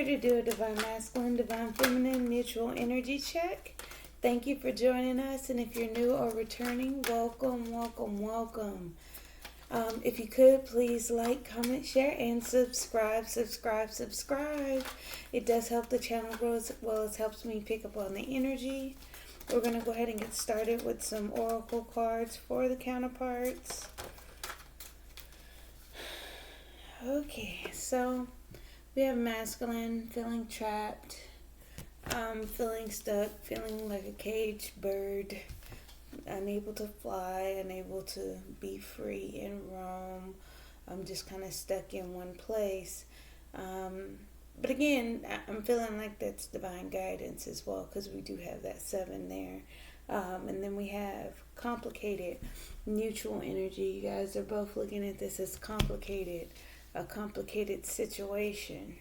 to do a Divine Masculine, Divine Feminine mutual energy check. Thank you for joining us, and if you're new or returning, welcome, welcome, welcome. If you could, please like, comment, share, and subscribe. It does help the channel grow as well as helps me pick up on the energy. We're going to go ahead and get started with some oracle cards for the counterparts. Okay, so we have masculine, feeling trapped, feeling stuck, feeling like a caged bird, unable to fly, unable to be free and roam. I'm just kind of stuck in one place. But again, I'm feeling like that's divine guidance as well, because we do have that 7 there. And then we have complicated, neutral energy. You guys are both looking at this as complicated, a complicated situation.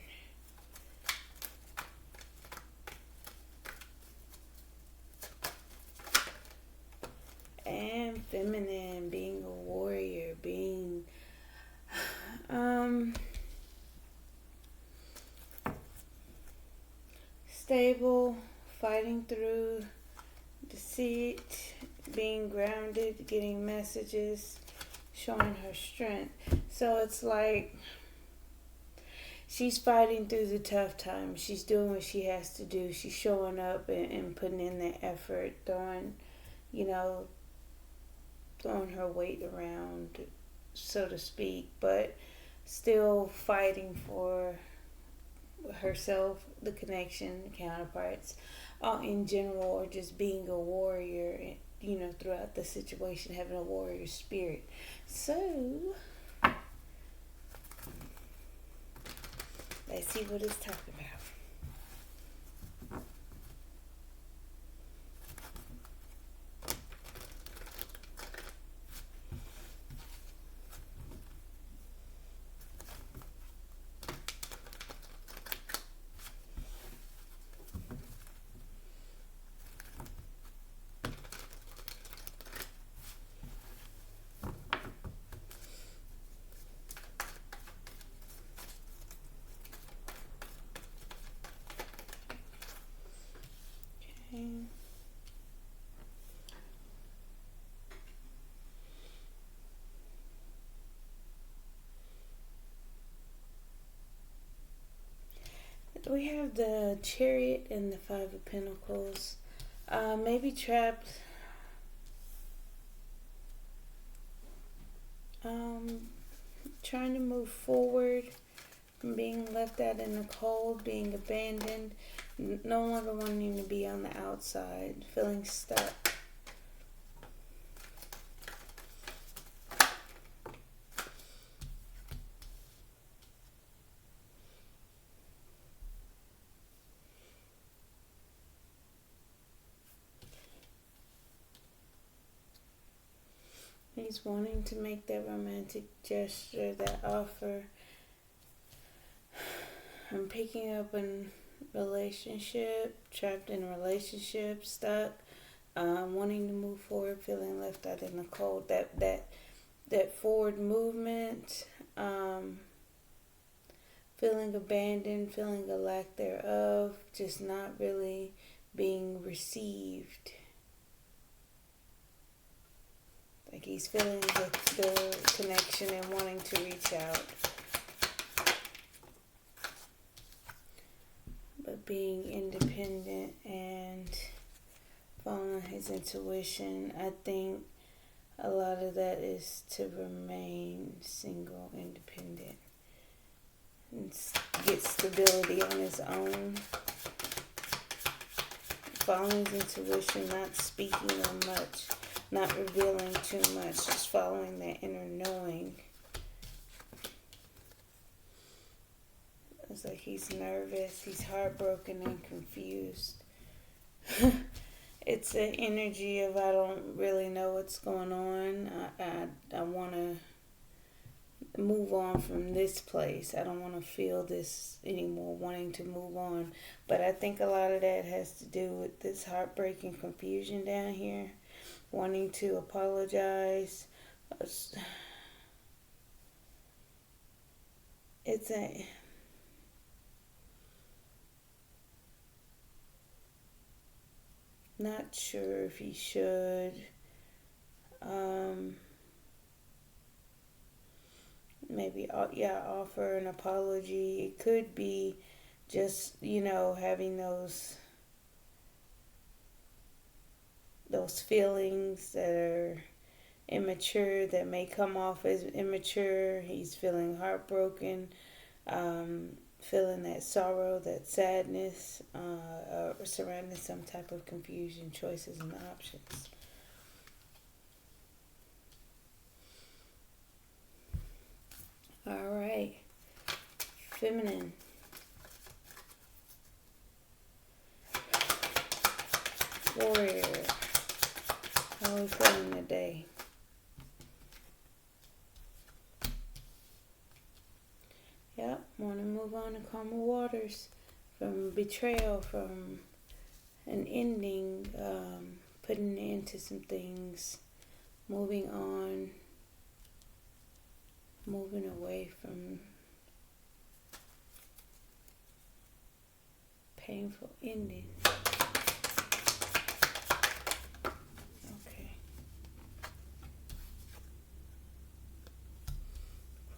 And feminine, being a warrior, being stable, fighting through deceit, being grounded, getting messages, showing her strength. So it's like she's fighting through the tough times. She's doing what she has to do. She's showing up and putting in the effort, throwing her weight around, so to speak, but still fighting for herself, the connection, the counterparts, in general, or just being a warrior, throughout the situation, having a warrior spirit. So, let's see what it's talking about. We have the Chariot and the 5 of Pentacles. Maybe trapped. Trying to move forward, being left out in the cold, being abandoned, no longer wanting to be on the outside, feeling stuck. He's wanting to make that romantic gesture, that offer. I'm picking up a relationship, trapped in a relationship, stuck, wanting to move forward, feeling left out in the cold. That forward movement, feeling abandoned, feeling a lack thereof, just not really being received. Like he's feeling the connection and wanting to reach out. But being independent and following his intuition, I think a lot of that is to remain single, independent, and get stability on his own. Following his intuition, not speaking on much, not revealing too much, just following that inner knowing. It's like he's nervous, he's heartbroken and confused. It's an energy of I don't really know what's going on. I want to move on from this place. I don't want to feel this anymore, wanting to move on. But I think a lot of that has to do with this heartbreaking confusion down here, wanting to apologize. It's Not sure if he should. Um, maybe, offer an apology. It could be just, having those feelings that are immature, that may come off as immature. He's feeling heartbroken, feeling that sorrow, that sadness, surrounding some type of confusion, choices, and options. All right, feminine. Warrior. How are we feeling today? Yep, want to move on to calmer waters, from betrayal, from an ending, putting an end to some things, moving on, moving away from painful ending. Okay.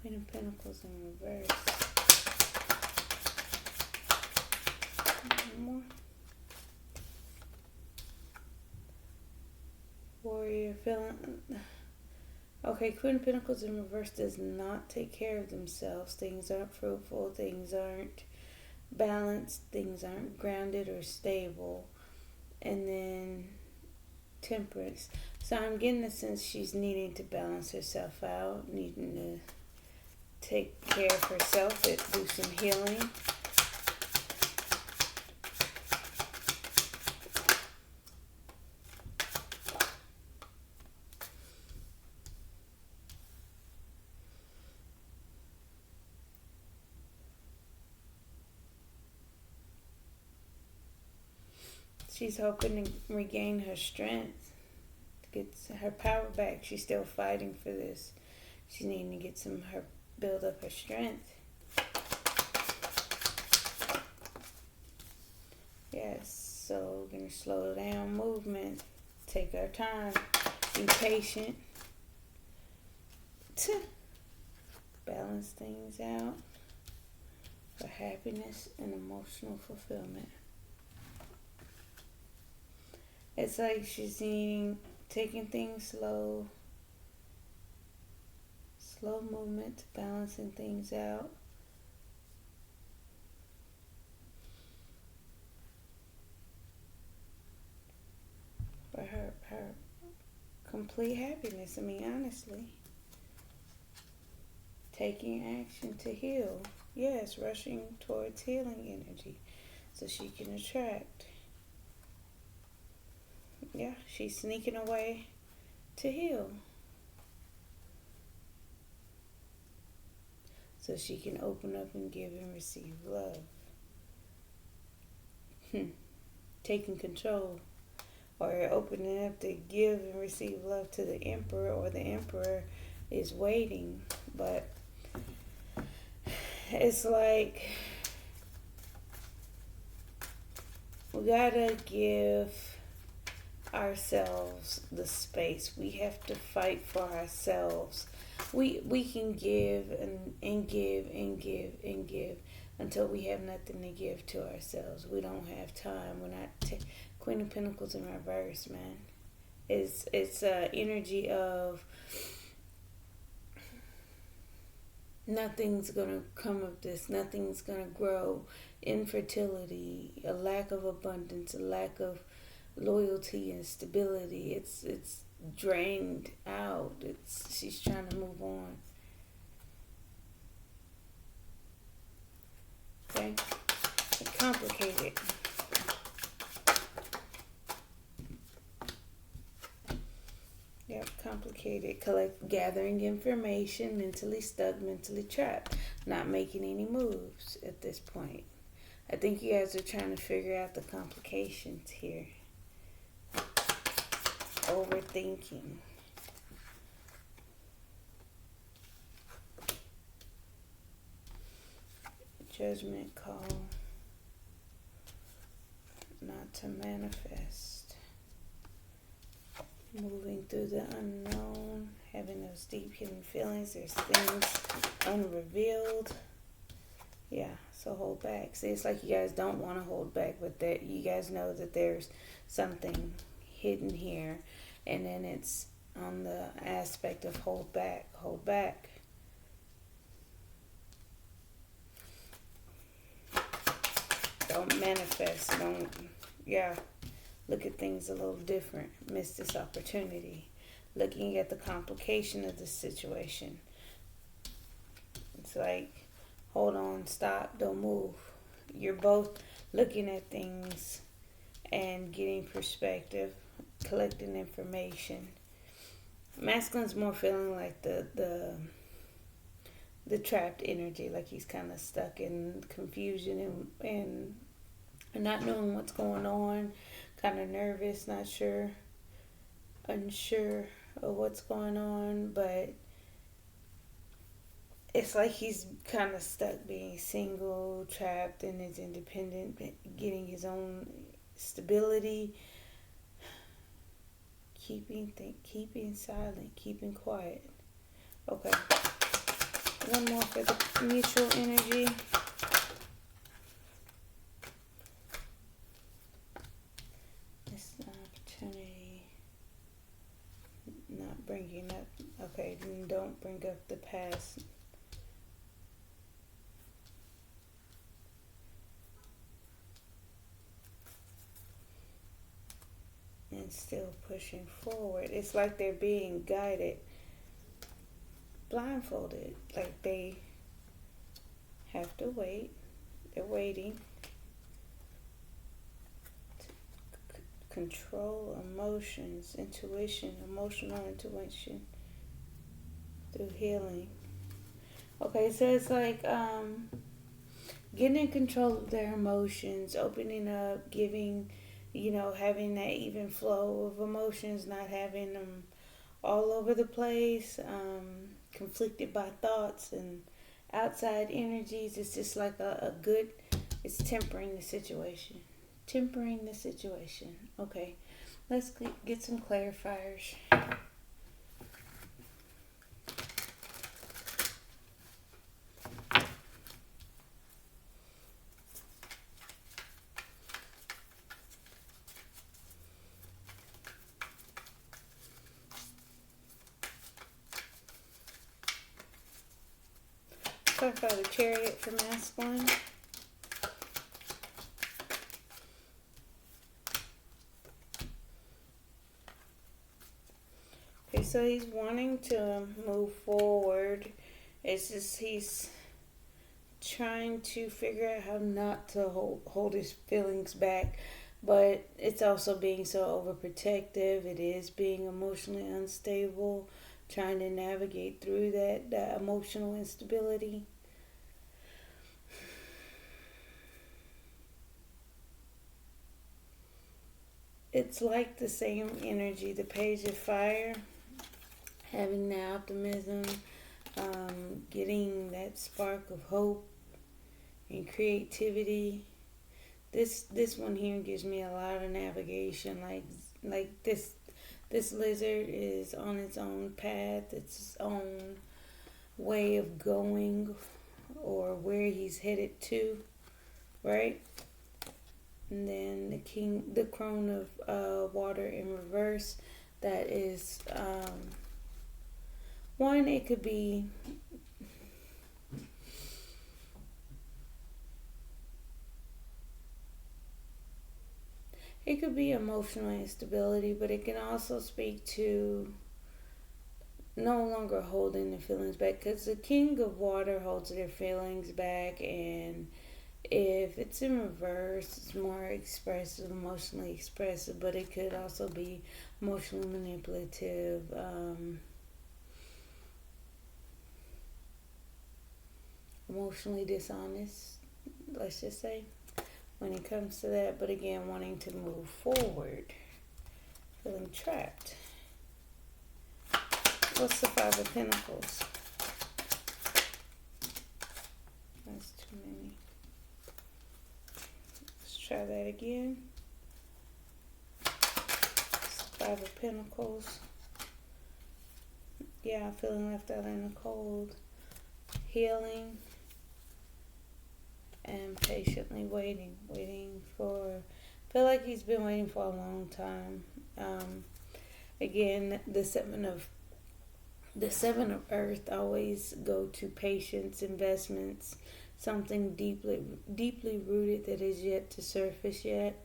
Queen of Pentacles in reverse. One more. Warrior feeling. Okay, Queen of Pentacles in reverse does not take care of themselves. Things aren't fruitful. Things aren't balanced. Things aren't grounded or stable. And then Temperance. So I'm getting the sense she's needing to balance herself out, needing to take care of herself, do some healing. She's hoping to regain her strength, to get her power back. She's still fighting for this. She's needing to get build up her strength. Yes, so we're going to slow down movement, take our time, be patient, to balance things out for happiness and emotional fulfillment. It's like she's taking things slow movement, balancing things out. For her complete happiness. I mean, honestly. Taking action to heal. Yes, rushing towards healing energy so she can attract. Yeah, she's sneaking away to heal so she can open up and give and receive love. Taking control, or opening up to give and receive love to the Emperor, or the Emperor is waiting. But it's like we gotta give ourselves the space. We have to fight for ourselves. We can give and give and give and give until we have nothing to give to ourselves. We don't have time. We're not Queen of Pentacles in reverse, man. It's energy of nothing's gonna come of this. Nothing's gonna grow. Infertility, a lack of abundance, a lack of loyalty and stability. It's drained out. She's trying to move on. Okay? It's complicated. Yep, complicated. Gathering information, mentally stuck, mentally trapped, not making any moves at this point. I think you guys are trying to figure out the complications here. Overthinking. Judgment call. Not to manifest. moving through the unknown, having those deep hidden feelings. There's things unrevealed. Yeah, so hold back. See, it's like you guys don't want to hold back, but that you guys know that there's something hidden here, and then it's on the aspect of hold back, hold back. Don't manifest. Don't, yeah. Look at things a little different. Miss this opportunity. Looking at the complication of the situation. It's like, hold on, stop, don't move. You're both looking at things and getting perspective, collecting information. Masculine's more feeling like the trapped energy, like he's kind of stuck in confusion and not knowing what's going on, kind of nervous, not sure, unsure of what's going on, but it's like he's kind of stuck being single, trapped in his independent, getting his own stability, keeping silent, keeping quiet. Okay. One more for the mutual energy. It's an opportunity. Not bringing up. Okay, then don't bring up the past. And still pushing forward. It's like they're being guided, blindfolded, like they have to wait. They're waiting to control emotions, intuition, emotional intuition through healing. Okay, so it's like getting in control of their emotions, opening up, giving, having that even flow of emotions, not having them all over the place, conflicted by thoughts and outside energies. It's just like a good, it's tempering the situation. Tempering the situation. Okay, let's get some clarifiers. Talk about the Chariot for masculine. Okay, so he's wanting to move forward. It's just he's trying to figure out how not to hold his feelings back, but it's also being so overprotective. It is being emotionally unstable, trying to navigate through that emotional instability. It's like the same energy, the Page of Fire, having the optimism, getting that spark of hope and creativity. This one here gives me a lot of navigation. Like this lizard is on its own path, its own way of going, or where he's headed to, right? And then the crone of water in reverse. That is one. It could be emotional instability, but it can also speak to no longer holding the feelings back, because the king of water holds their feelings back, and if it's in reverse, it's more expressive, emotionally expressive, but it could also be emotionally manipulative, emotionally dishonest, let's just say, when it comes to that. But again, wanting to move forward, feeling trapped. What's the Five of Pentacles? That's too many. Let's try that again. Five Five of Pentacles. Yeah, feeling left out in the cold. Healing. And patiently waiting. Feel like he's been waiting for a long time. Again, the seven of earth always go to patience, investments, something deeply rooted that is yet to surface yet.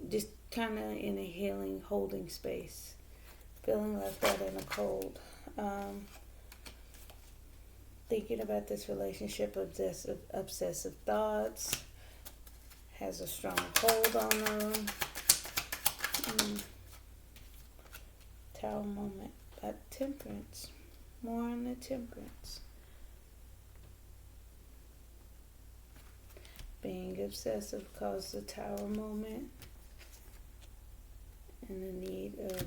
Just kind of in a healing, holding space. Feeling left out in the cold. Thinking about this relationship, obsessive thoughts. Has a strong hold on them. Tower moment. Temperance. More on the temperance. Being obsessive caused the tower moment. And the need of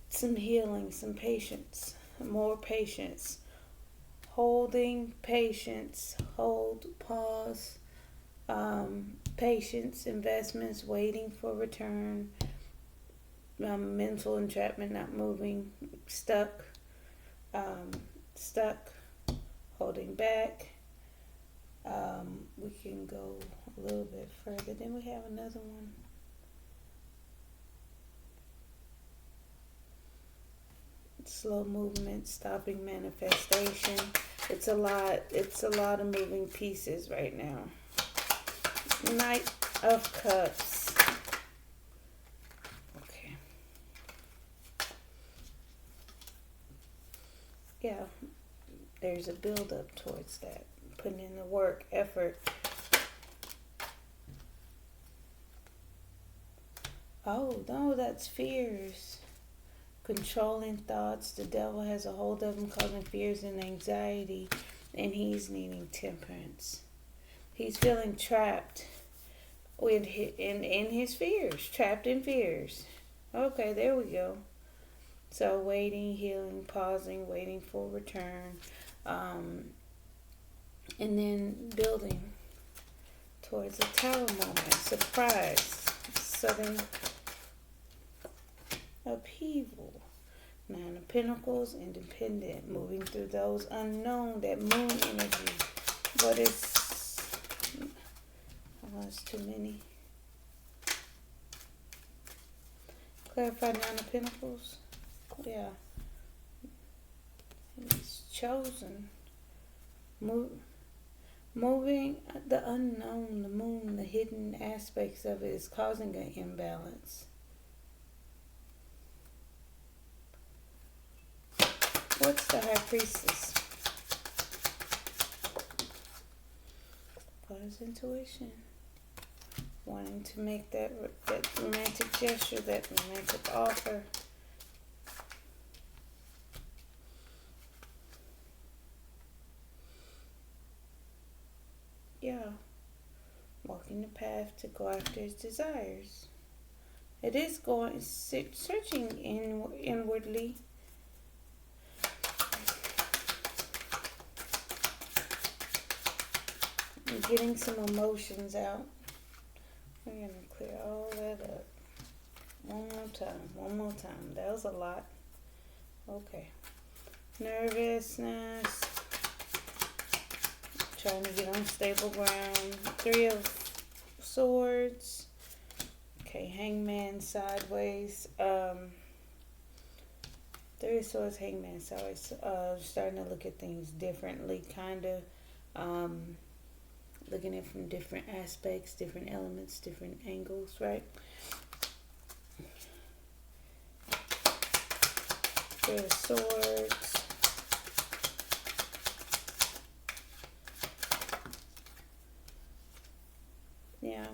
some healing, some patience. More patience. Holding, patience, hold, pause, patience, investments, waiting for return, mental entrapment, not moving, stuck, holding back. We can go a little bit further. Then we have another one. Slow movement, stopping manifestation. It's a lot of moving pieces right now. Knight of Cups. Okay. Yeah, there's a build up towards that. Putting in the work, effort. Oh, no, that's fears. Controlling thoughts. The devil has a hold of him, causing fears and anxiety, and he's needing temperance. He's feeling trapped in his fears, trapped in fears. Okay, there we go. So waiting, healing, pausing, waiting for return, and then building towards a tower moment. Surprise, sudden upheaval. Nine of Pentacles, independent, moving through those unknown, that moon energy. What is, oh, that's too many. Clarify Nine of Pentacles. Yeah. He's chosen. Moving the unknown, the moon, the hidden aspects of it is causing an imbalance. What's the High Priestess? What is intuition? Wanting to make that romantic gesture, that romantic offer. Yeah. Walking the path to go after his desires. It is searching inwardly. Getting some emotions out. We're going to clear all that up. One more time. That was a lot. Okay. Nervousness. Trying to get on stable ground. Three of Swords. Okay, Hangman sideways. Three of Swords, Hangman sideways. Starting to look at things differently, kind of. Looking at it from different aspects, different elements, different angles, right? Three of Swords. Yeah,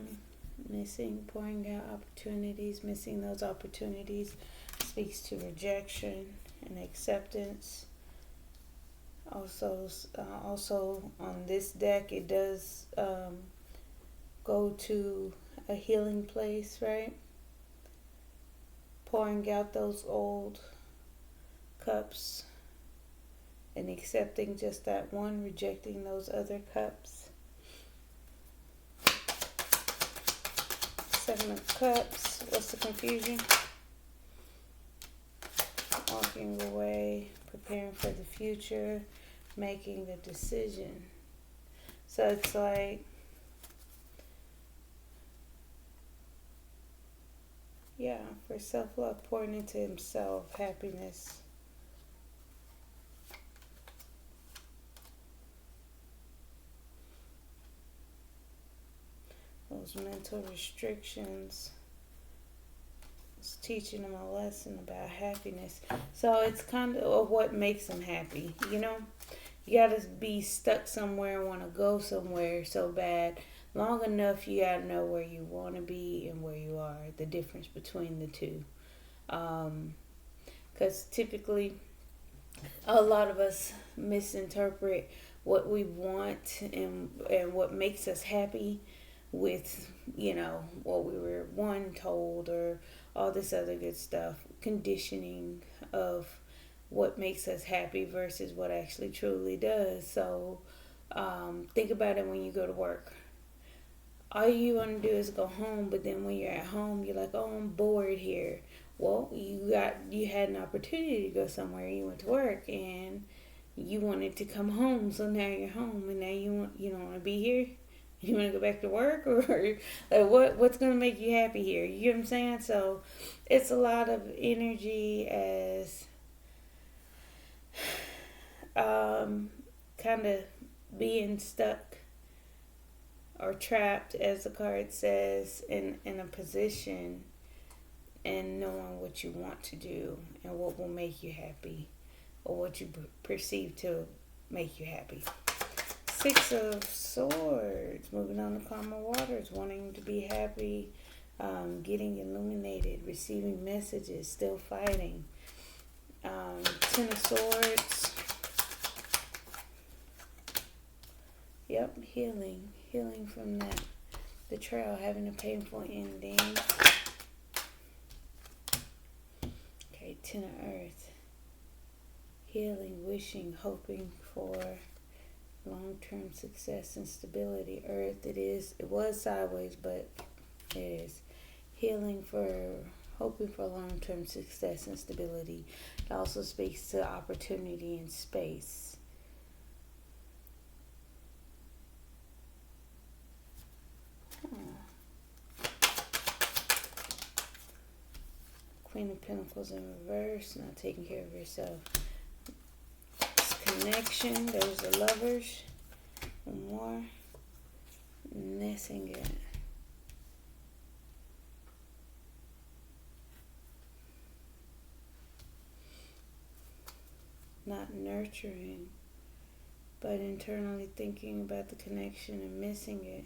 pouring out opportunities, missing those opportunities speaks to rejection and acceptance. Also on this deck, it does go to a healing place, right? Pouring out those old cups and accepting just that one, rejecting those other cups. Seven of Cups. What's the confusion? Walking away, preparing for the future, making a decision. So it's like, yeah, for self-love, pouring into himself, happiness. Those mental restrictions. It's teaching them a lesson about happiness. So it's kind of what makes them happy, you know? You gotta be stuck somewhere and want to go somewhere so bad. Long enough, you gotta know where you want to be and where you are, the difference between the two. Because typically, a lot of us misinterpret what we want and what makes us happy with, what we were told, or all this other good stuff, conditioning of what makes us happy versus what actually truly does. So think about it when you go to work. All you want to do is go home, but then when you're at home, you're like, oh, I'm bored here. Well, you had an opportunity to go somewhere. You went to work and you wanted to come home, so now you're home, and now you don't want to be here. You want to go back to work, or like what's gonna make you happy here? You get what I'm saying? So it's a lot of energy as kind of being stuck or trapped, as the card says, in a position, and knowing what you want to do and what will make you happy, or what you perceive to make you happy. Six of Swords, moving on to calmer waters, wanting to be happy, getting illuminated, receiving messages, still fighting. Ten of Swords. Yep, healing from that betrayal, having a painful ending. Okay, Ten of Earth. Healing, wishing, hoping for long-term success and stability. Earth, it was sideways, but it is healing, for hoping for long-term success and stability. It also speaks to opportunity and space. Queen of Pentacles in reverse, not taking care of yourself. Connection, there's the Lovers. One more. Missing it. Not nurturing, but internally thinking about the connection and missing it.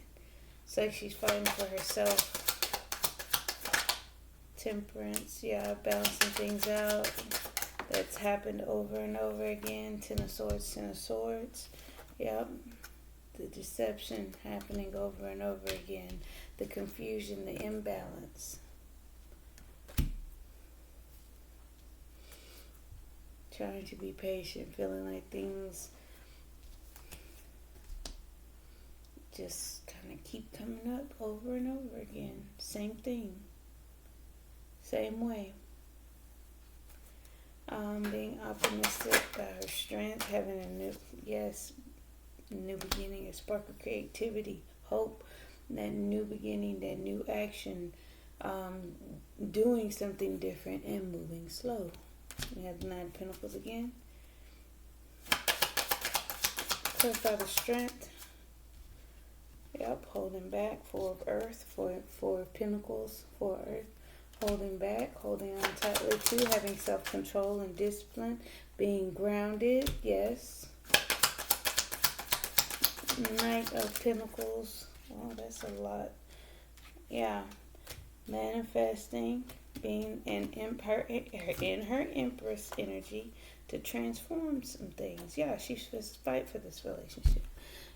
It's like she's fighting for herself. Temperance, yeah, balancing things out. That's happened over and over again. Ten of Swords, Ten of Swords. Yep. The deception happening over and over again. The confusion, the imbalance. Trying to be patient, feeling like things just kind of keep coming up over and over again. Same thing. Same way. Being optimistic about her strength, having a new beginning, a spark of creativity, hope, that new beginning, that new action, doing something different and moving slow. We have the Nine of Pentacles again. Clarify the strength. Yep, holding back. Four of Earth, four of Pentacles, Four of Earth. Holding back, holding on tightly too, having self-control and discipline, being grounded, yes. Knight of Pentacles, oh, that's a lot. Yeah, manifesting, being in her Empress energy to transform some things. Yeah, she's supposed to fight for this relationship.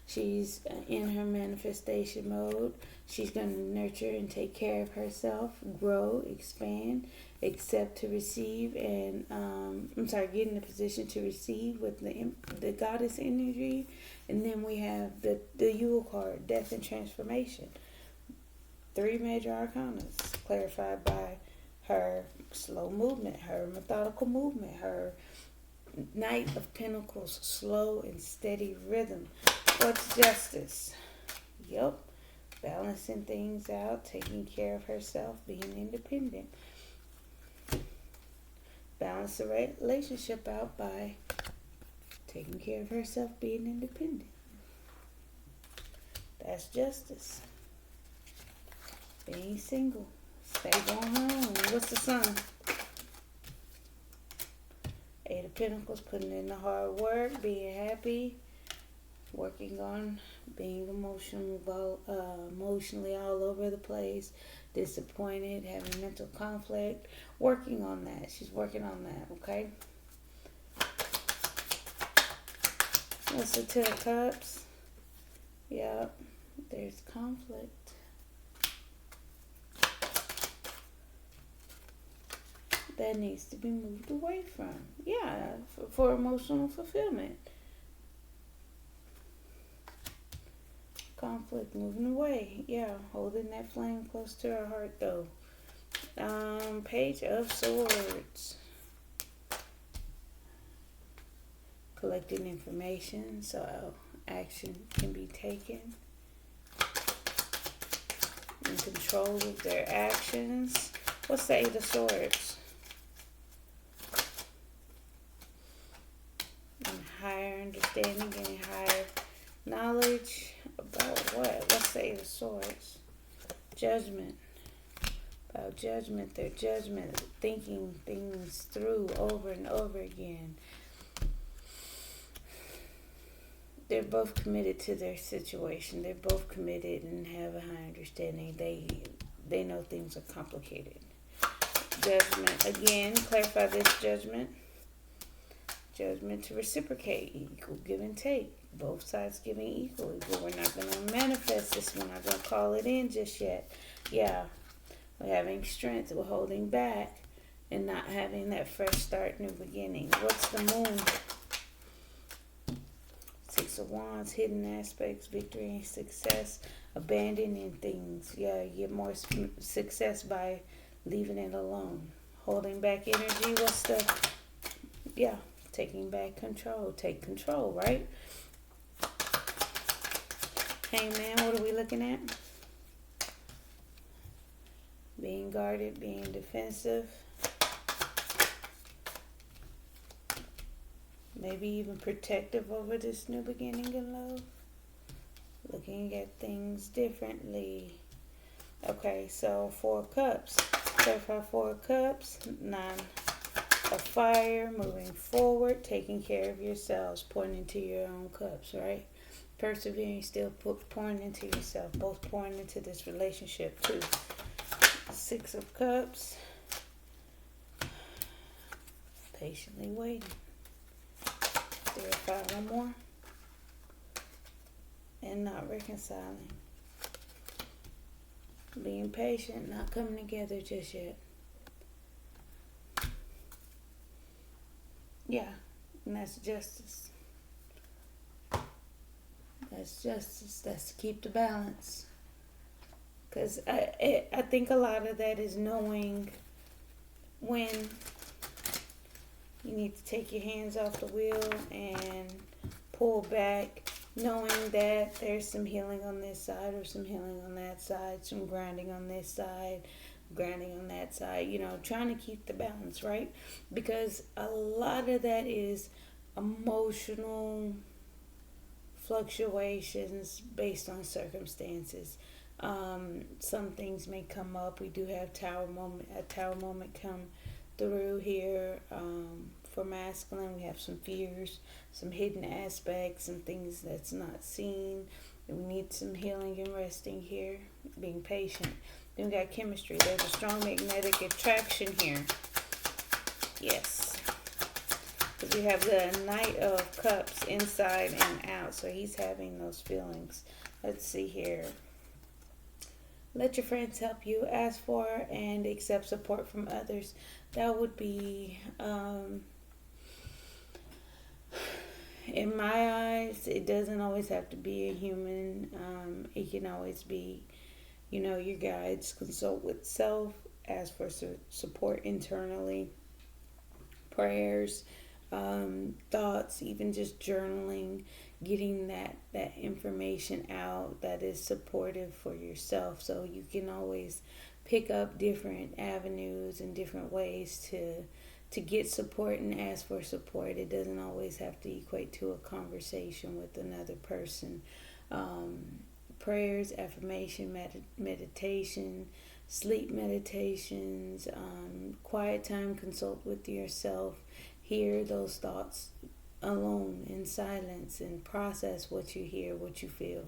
She's in her manifestation mode. She's going to nurture and take care of herself, grow, expand, accept to receive, and get in a position to receive with the goddess energy. And then we have the Yule card, death and transformation. Three major arcanas clarified by her slow movement, her methodical movement, her Knight of Pentacles, slow and steady rhythm. What's justice? Yep. Balancing things out, taking care of herself, being independent. Balance the relationship out by taking care of herself, being independent. That's justice. Being single. Stay going home. What's the sun? Eight of Pentacles, putting in the hard work, being happy, working on being emotionally all over the place, disappointed, having mental conflict, working on that. She's working on that, okay? What's the Ten of Cups? Yep, there's conflict. That needs to be moved away from. Yeah, for emotional fulfillment. Conflict, moving away. Yeah, holding that flame close to her heart though. Page of Swords. Collecting information so action can be taken. In control of their actions. What's the Eight of Swords? And higher understanding, getting higher knowledge about what? What's the Eight of Swords? Judgment. About judgment, their judgment, thinking things through over and over again. They're both committed to their situation. They're both committed and have a high understanding. They know things are complicated. Judgment. Again, clarify this judgment. Judgment to reciprocate. Equal give and take. Both sides giving equally. But we're not going to manifest this. We're not going to call it in just yet. Yeah. We're having strength. We're holding back. And not having that fresh start, new beginning. What's the moon? Six of Wands, hidden aspects, victory and success, abandoning things. Yeah, you get more success by leaving it alone. Holding back energy, what's the... Yeah, taking back control. Take control, right? Hangman, what are we looking at? Being guarded, being defensive. Maybe even protective over this new beginning in love. Looking at things differently. Okay, so Four of Cups. Clarify Four of Cups. Nine of Fire. Moving forward. Taking care of yourselves. Pouring into your own cups, right? Persevering. Still pouring into yourself. Both pouring into this relationship too. Six of Cups. Patiently waiting. Clarify one more. And not reconciling. Being patient, not coming together just yet. Yeah, and that's justice. That's justice. That's to keep the balance. Because I think a lot of that is knowing when you need to take your hands off the wheel and pull back, knowing that there's some healing on this side or some healing on that side, some grounding on this side, grounding on that side, you know, trying to keep the balance, right? Because a lot of that is emotional fluctuations based on circumstances. Some things may come up. We do have a tower moment come through here. For masculine, we have some fears, some hidden aspects, some things that's not seen. We need some healing and resting here, being patient. Then we got chemistry. There's a strong magnetic attraction here. Yes. Because we have the Knight of Cups inside and out. So he's having those feelings. Let's see here. Let your friends help you. Ask for and accept support from others. That would be, in my eyes, it doesn't always have to be a human. It can always be You know your guides, consult with self, ask for support internally, prayers, thoughts, even just journaling, getting that information out that is supportive for yourself, so you can always pick up different avenues and different ways to get support and ask for support. It doesn't always have to equate to a conversation with another person. Um, Prayers, affirmation, meditation, sleep meditations, quiet time, consult with yourself, hear those thoughts alone in silence and process what you hear, what you feel.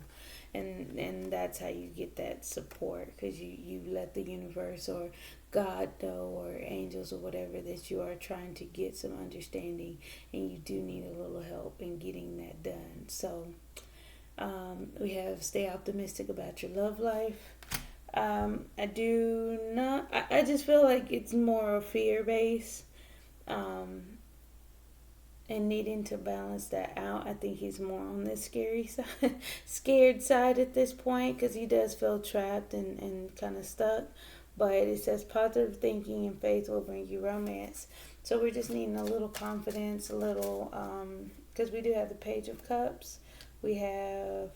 And that's how you get that support, because you let the universe or God know, or angels or whatever, that you are trying to get some understanding, and you do need a little help in getting that done. So we have stay optimistic about your love life. I do not, I just feel like it's more fear based. Um, and needing to balance that out. I think he's more on the scary side, scared side at this point, because he does feel trapped and kind of stuck. But it says positive thinking and faith will bring you romance. So we're just needing a little confidence, a little, because we do have the Page of Cups. We have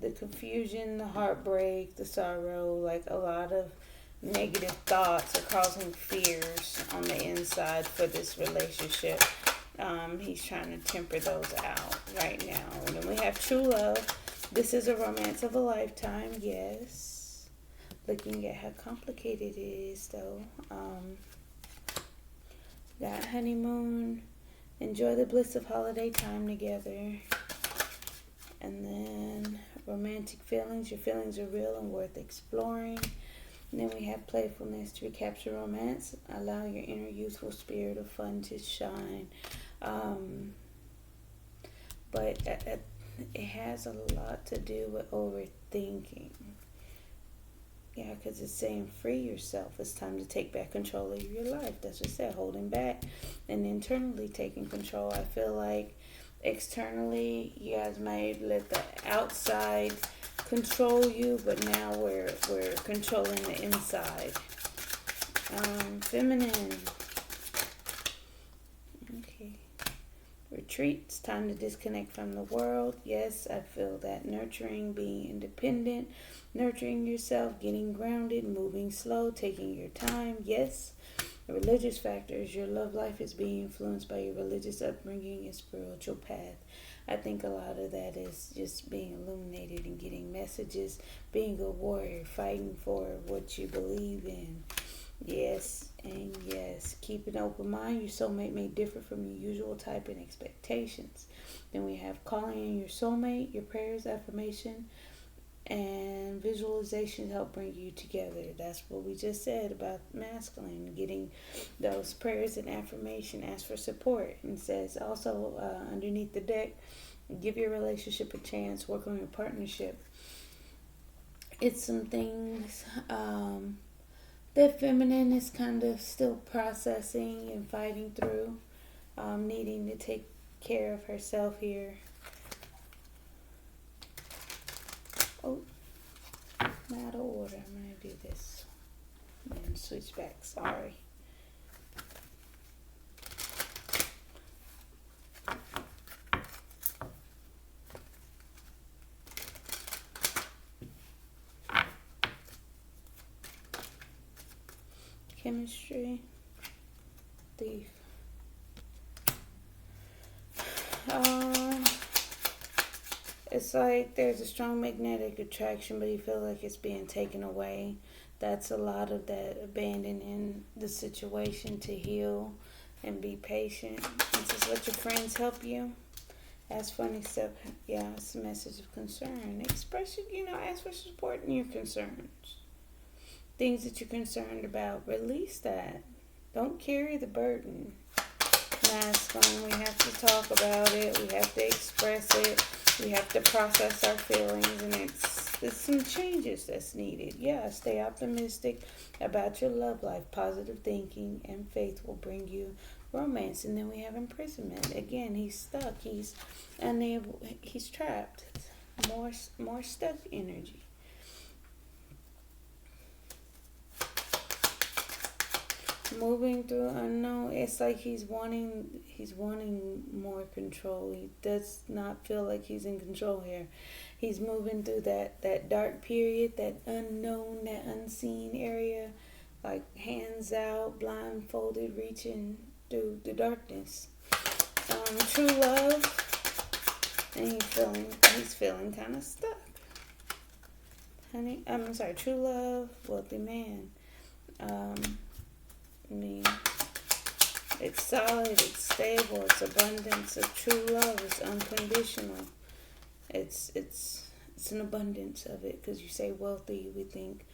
the confusion, the heartbreak, the sorrow, like a lot of negative thoughts are causing fears on the inside for this relationship. He's trying to temper those out right now. And then we have true love. This is a romance of a lifetime, yes. Looking at how complicated it is, though. Got honeymoon. Enjoy the bliss of holiday time together. And then romantic feelings. Your feelings are real and worth exploring. And then we have playfulness to recapture romance. Allow your inner youthful spirit of fun to shine. But it has a lot to do with overthinking. Yeah, because it's saying free yourself. It's time to take back control of your life. That's what it said, holding back and internally taking control. I feel like externally you guys may let the outside control you, but now we're controlling the inside. Feminine. Okay. Retreat. It's time to disconnect from the world. Yes, I feel that. Nurturing, being independent, nurturing yourself, getting grounded, moving slow, taking your time. Yes. The religious factors. Your love life is being influenced by your religious upbringing and spiritual path. I think a lot of that is just being illuminated and getting messages, being a warrior, fighting for what you believe in. Yes, and yes. Keep an open mind. Your soulmate may differ from your usual type and expectations. Then we have calling in your soulmate, your prayers, affirmation, and visualization help bring you together. That's what we just said about masculine, getting those prayers and affirmation. Ask for support. And says also underneath the deck, give your relationship a chance, work on your partnership. It's some things that feminine is kind of still processing and fighting through, needing to take care of herself here. Oh, I'm out of order. I'm going to do this and switch back. Sorry. Chemistry. Thief. It's like there's a strong magnetic attraction, but you feel like it's being taken away. That's a lot of that abandoning the situation to heal and be patient. This is what your friends help you. Ask funny stuff. Yeah, it's a message of concern. Express it, ask for support in your concerns. Things that you're concerned about, release that. Don't carry the burden. Masculine, we have to talk about it. We have to express it. We have to process our feelings, and it's some changes that's needed. Yeah, stay optimistic about your love life. Positive thinking and faith will bring you romance. And then we have imprisonment. Again, he's stuck. He's unable. He's trapped. More stuck energy. moving through unknown. It's like he's wanting more control. He does not feel like he's in control here. He's moving through that dark period, that unknown, that unseen area, like hands out, blindfolded, reaching through the darkness. True love, and he's feeling kind of stuck. Honey, I'm sorry. True love, wealthy man. I mean, it's solid, it's stable, it's abundance of true love. It's unconditional. It's an abundance of it, because you say wealthy, we think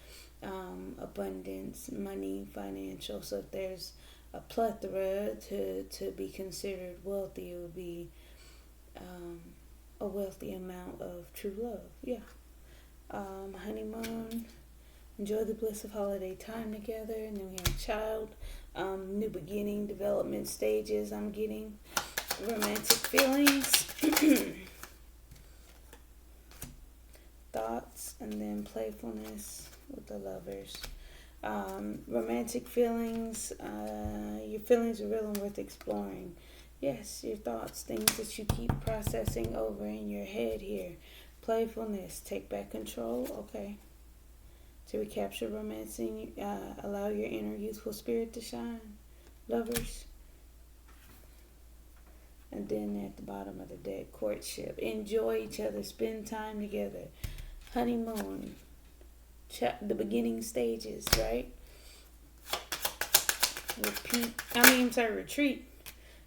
abundance, money, financial. So if there's a plethora to be considered wealthy, it would be a wealthy amount of true love. Yeah. Honeymoon, enjoy the bliss of holiday time together. And then we have child, new beginning, development stages. I'm getting romantic feelings, thoughts, and then playfulness with the lovers. Romantic feelings, your feelings are real and worth exploring. Yes, your thoughts, things that you keep processing over in your head here. Playfulness, take back control. Okay. To recapture romance, allow your inner youthful spirit to shine. Lovers. And then at the bottom of the deck, courtship. Enjoy each other, spend time together. Honeymoon, the beginning stages, right? Retreat.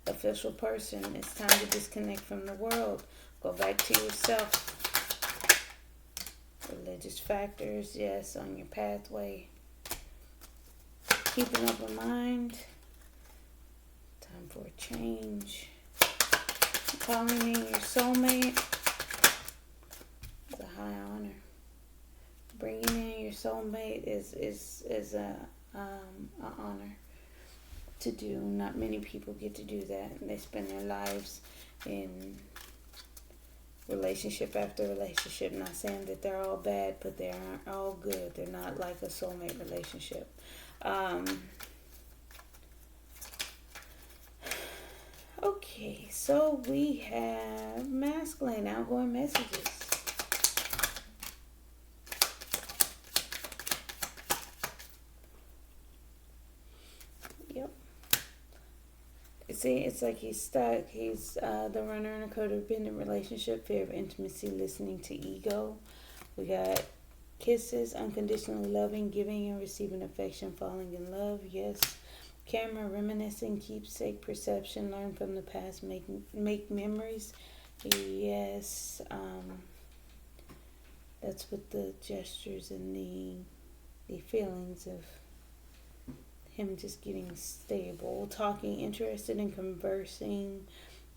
Official person. It's time to disconnect from the world. Go back to yourself. Religious factors, yes, on your pathway. Keeping up a mind. Time for a change. Calling in your soulmate is a high honor. Bringing in your soulmate is a honor to do. Not many people get to do that. They spend their lives in relationship after relationship. Not saying that they're all bad, but they aren't all good. They're not like a soulmate relationship. Okay, so we have masculine outgoing messages. Yep. See, it's like he's stuck. He's the runner in a codependent relationship, fear of intimacy, listening to ego. We got kisses, unconditionally loving, giving and receiving affection, falling in love. Yes. Camera, reminiscing, keepsake, perception, learn from the past, make memories. Yes. That's with the gestures and the feelings of him just getting stable, talking, interested in conversing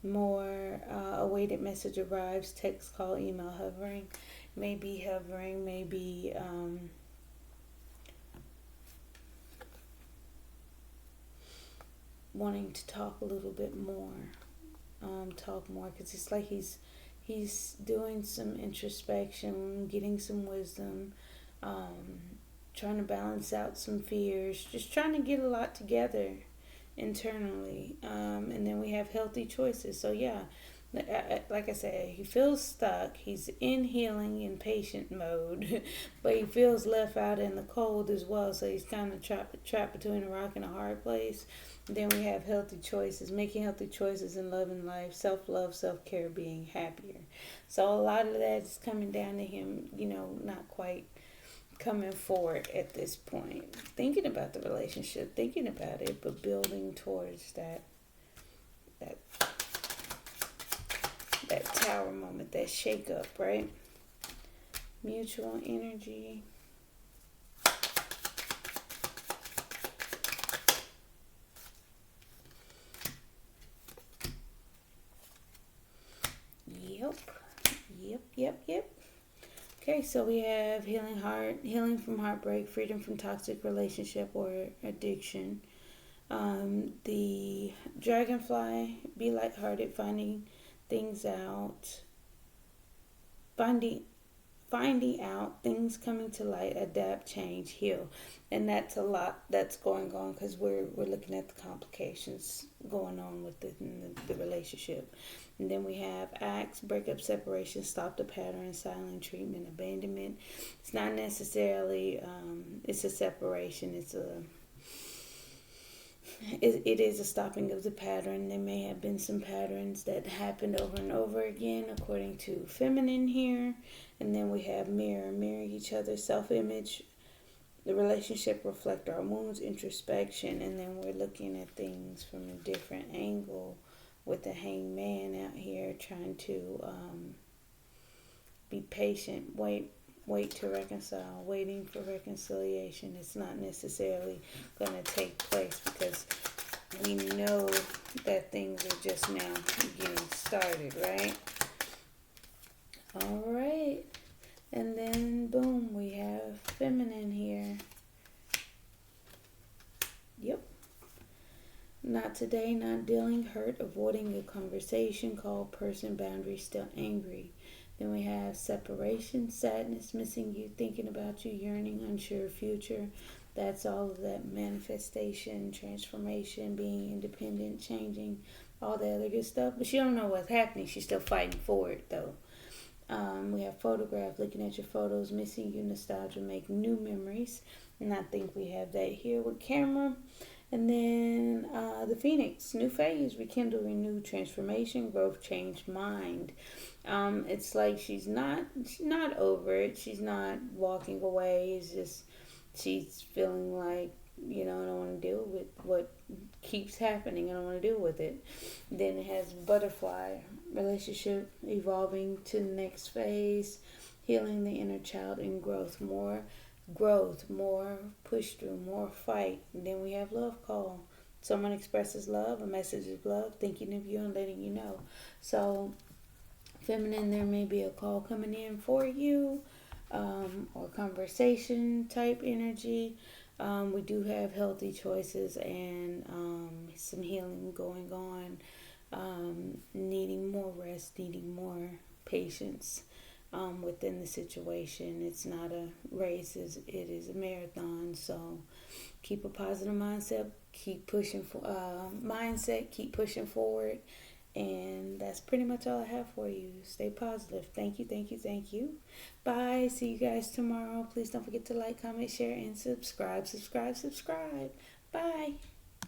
more. Awaited message arrives, text, call, email, hovering, maybe wanting to talk a little bit more, talk more, because it's like he's doing some introspection, getting some wisdom, trying to balance out some fears, just trying to get a lot together internally. And then we have healthy choices. So yeah, like I said, he feels stuck. He's in healing, in patient mode, but he feels left out in the cold as well. So he's kind of trapped between a rock and a hard place. And then we have healthy choices, making healthy choices in love and life, self-love, self-care, being happier. So a lot of that is coming down to him, not quite coming forward at this point, thinking about the relationship, thinking about it, but building towards that tower moment, that shake up, right? Mutual energy. Yep. Okay, so we have healing heart, healing from heartbreak, freedom from toxic relationship or addiction. The dragonfly, be lighthearted, finding things out, finding finding out, things coming to light, adapt, change, heal. And that's a lot that's going on because we're looking at the complications going on with the relationship. And then we have acts, breakup, separation, stop the pattern, silent treatment, abandonment. It's not necessarily, it's a separation. It is a stopping of the pattern. There may have been some patterns that happened over and over again, according to feminine here. And then we have mirror each other, self-image. The relationship reflect our wounds, introspection, and then we're looking at things from a different angle with the hanged man out here trying to be patient, wait to reconcile, waiting for reconciliation. It's not necessarily going to take place because we know that things are just now getting started, right? All right. And then, boom, we have feminine here. Yep. Not today, not dealing, hurt, avoiding a conversation, call, person, boundary, still angry. Then we have separation, sadness, missing you, thinking about you, yearning, unsure future. That's all of that manifestation, transformation, being independent, changing, all the other good stuff. But she don't know what's happening. She's still fighting for it, though. We have photograph, looking at your photos, missing you, nostalgia, make new memories. And I think we have that here with camera. And then the Phoenix, new phase, rekindle, renew, transformation, growth, change, mind. It's like she's not over it. She's not walking away. It's just she's feeling like, I don't want to deal with what keeps happening. I don't want to deal with it. Then it has butterfly, relationship evolving to the next phase, healing the inner child and growth, more push through, more fight. And then we have love call. Someone expresses love, a message of love, thinking of you and letting you know. So feminine, there may be a call coming in for you, or conversation type energy. We do have healthy choices and some healing going on, needing more rest, needing more patience within the situation. It's not a race, it is a marathon. So keep a positive mindset, keep pushing keep pushing forward. And that's pretty much all I have for you. Stay positive. Thank you, thank you, thank you. Bye. See you guys tomorrow. Please don't forget to like, comment, share, and subscribe. Bye.